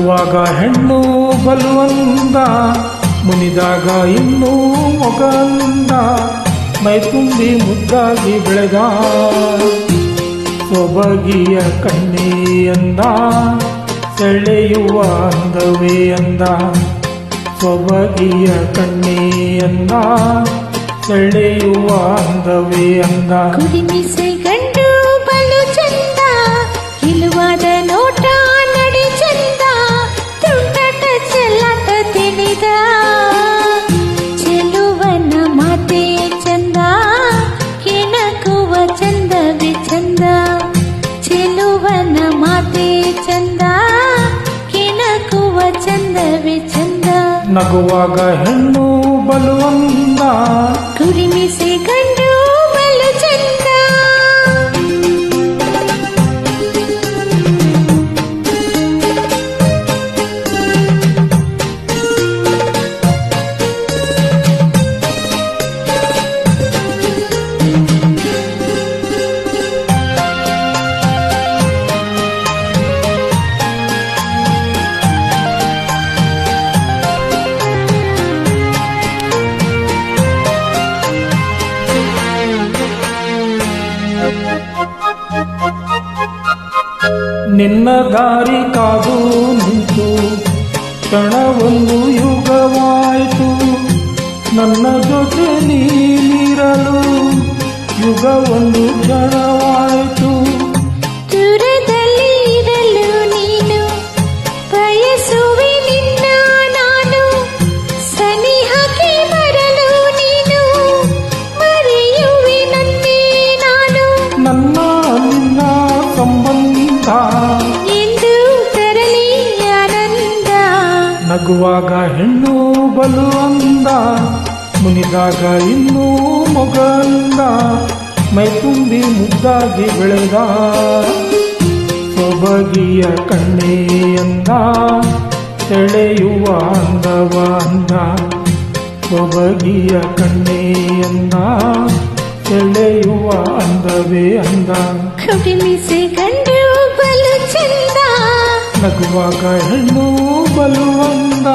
ನಗುವಾಗ ಹೆಣ್ಣು ಬಲುವಂದ, ಮುನಿದಾಗ ಇನ್ನೂ ಮೊಗಂದ, ಮೈ ತುಂಬಿ ಮುದ್ದಾಗಿ ಬೆಳೆದ ಸೊಬಗಿಯ ಕಣ್ಣೇ ಅಂದ, ಸೆಳೆಯುವ ಅಂದವೇ ಅಂದ. ಸೊಬಗಿಯ ಕಣ್ಣೇ ಅಂದ, ಸೆಳೆಯುವ ಅಂದವೇ ಅಂದ. ಕುಡಿಮಿಸೆ ಗಂಡು ಬಲು ಚಂದ, ಇಳುವಾದ ನೋಟ ನಡೆ ಚಂದ, ತುಂಟಾಟ ಚೆಲ್ಲಾಟ ತಿಳಿದ ಚೆಲುವನ ಮಾತೆ ಚಂದ, ಕೆಣಕುವ ಚಂದವೇ ಚಂದ. ಚೆಲುವನ ಮಾತೆ ಚಂದ, ಕೆಣಕುವ ಚಂದವೇ ಚಂದ. ನಗುವಾಗ ಹೆಣ್ಣು ಬಲುವಂದ, ಕುರಿಮಿಸೆ ಗಂಡು ಬಲು ಚಂದ. ನಿನ್ನ ದಾರಿ ಕಾದು ನಿಂತು ಕ್ಷಣವೊಂದು ಯುಗವಾಯಿತು, ನನ್ನ ಜೊತೆ ನೀನಿರಲು ಯುಗವೊಂದು ಕ್ಷಣವಾಯಿತು. ದೂರದಲ್ಲಿ ಇರಲು ನೀನು ಬಯಸುವೆ ನಿನ್ನ ನಾನು, ಸನಿಹಕ್ಕೆ ಬರಲು ನೀನು ಮರೆಯುವೆ ನನ್ನೇ ನಾನು. ನನ್ನ ನಿನ್ನ ಸಂಬಂಧ ಎಂದು ತರಲಿ ಆನಂದ. ನಗುವಾಗ ಹೆಣ್ಣು ಬಲುವಂದ, ಮುನಿದಾಗ ಇನ್ನೂ ಮೊಗಂದ, ಮೈ ತುಂಬಿ ಮುದ್ದಾಗಿ ಬೆಳೆದ ಸೊಬಗಿಯ ಕಣ್ಣೇ ಅಂದ, ಸೆಳೆಯುವ ಅಂದವ ಅಂದ. ಸೊಬಗಿಯ ಕಣ್ಣೇ ಅಂದ, ಸೆಳೆಯುವ ಅಂದವೇ ಅಂದ. ಕುಡಿಮಿಸೆ ಗಂಡು ಬಲು ಚಂದ, ನಗುವಾಗ ಹೆಣ್ಣು ಬಲುವಂದ.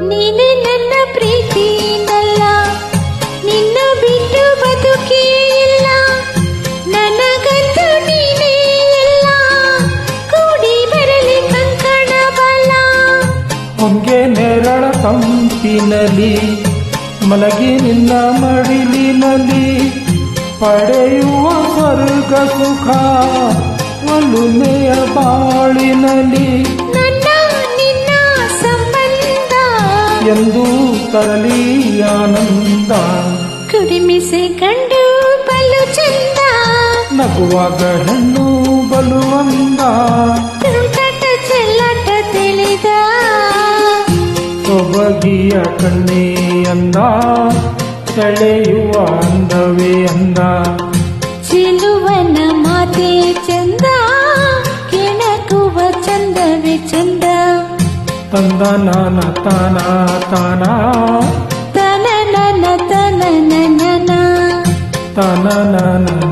ನೀನೆ ನನ್ನ ಪ್ರೀತಿನಲ್ಲ, ನಿನ್ನ ಬಿಟ್ಟು ಬದುಕೇ ಇಲ್ಲ, ನನಗಂತೂ ನೀನೇ ಇಲ್ಲ, ಕೂಡಿ ಬರಲಿ ಕಂಕಣ ಬಲ. ಹೊಂಗೆ ನೆರಳ ತಂಪಿನಲ್ಲಿ ಮಲಗಿ ನಿನ್ನ ಮಡಿಲಿನಲ್ಲಿ, ಪಡೆಯುವ ಸ್ವರ್ಗ ಸುಖ ಒಲುಮೆಯ ಬಾಳಿನಲ್ಲಿ. ನನ್ನ ನಿನ್ನ ಸಂಬಂಧ ಎಂದು ತರಲಿ ಆನಂದ. ಕುಡಿಮಿಸೆ ಗಂಡು ಬಲು ಚಂದ, ನಗುವಾಗ ಹೆಣ್ಣು ಬಲುವಂದ, ತುಂಟಾಟ ಚೆಲ್ಲಾಟ ತಿಳಿದ ಸೊಬಗಿಯ ಕಣ್ಣೇ ಅಂದ, ಸೆಳೆಯುವ ಅಂದವೇ ಅಂದ. ಚೆಲುವನ ಮಾತೆ ಚಂದ, ಕೆಣಕುವ ಚಂದವೇ ಚಂದ. ತಂದ ನಾನ ತಾನ ತಾನ, ತನ ನನ ತನ ನನ ತನ ನನ